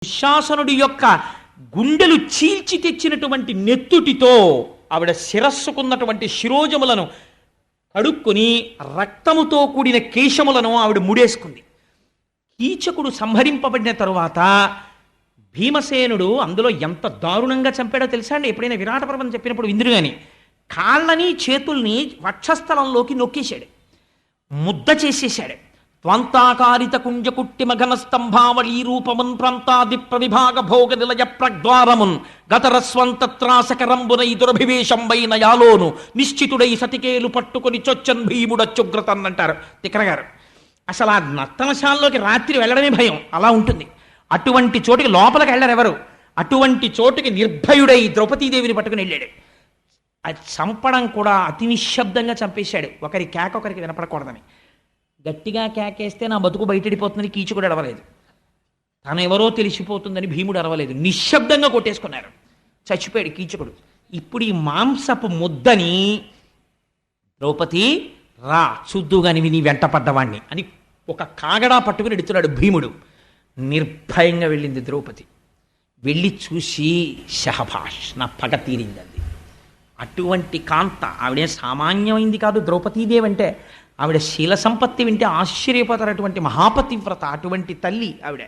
దుశ్శాసనుడి యొక్క గుండెలు చీల్చి తెచ్చినటువంటి నెత్తుటితో ఆవిడ శిరస్సుకున్నటువంటి శిరోజములను కడుక్కుని రక్తముతో కూడిన కేశములను ఆవిడ ముడేసుకుంది. కీచకుడు సంహరింపబడిన తరువాత భీమసేనుడు అందులో ఎంత దారుణంగా చంపాడో తెలుసా అండి? ఎప్పుడైనా విరాట పర్వం చెప్పినప్పుడు విందురు గాని కాళ్ళని చేతుల్ని వక్షస్థలంలోకి నొక్కేశాడు, ముద్ద చేసేశాడు. త్వంతాకారిత కుంజకుట్టి మగన స్తంభావళీ రూపమున్ ప్రాంతాది ప్రవిభాగ భోగ నిలయ ప్రద్వారమున్ గతరస్వంతత్రాసకరంబునై దురభివేశంబైన యాలోను నిశ్చితుడై సతికేలు పట్టుకొని చొచ్చన్ భీముడచ్చుగ్రతన్ అంటారు తిక్కనగారు. అసలు ఆ నర్తనశాలలోకి రాత్రి వెళ్ళడమే భయం, అలా ఉంటుంది. అటువంటి చోటుకి లోపలికి వెళ్ళారు ఎవరు. అటువంటి చోటుకి నిర్భయుడై ద్రౌపదీదేవిని పట్టుకుని వెళ్ళాడు. అది చంపడం కూడా అతి నిశ్శబ్దంగా చంపేశాడు, ఒకరి కేక ఒకరికి వినపడకూడదని. గట్టిగా కేకేస్తే నా బతుకు బయటడిపోతుందని కీచుకుడు అడవలేదు, తను ఎవరో తెలిసిపోతుందని భీముడు అరవలేదు. నిశ్శబ్దంగా కొట్టేసుకున్నారు, చచ్చిపోయాడు కీచకుడు. ఇప్పుడు ఈ మాంసపు ముద్దని ద్రౌపది రా చూద్దుగాని నీ వెంట పడ్డవాణ్ణి అని ఒక కాగడా పట్టుకుని ఎడుతున్నాడు భీముడు. నిర్భయంగా వెళ్ళింది ద్రౌపది. వెళ్ళి చూసి షహభాష్, నా పగ తీరింది. అటువంటి కాంత ఆవిడే సామాన్యమైంది కాదు ద్రౌపదీదేవి అంటే. ఆవిడ శీల సంపత్తి వింటే ఆశ్చర్యపోతారటువంటి మహాపతివ్రత, అటువంటి తల్లి ఆవిడ.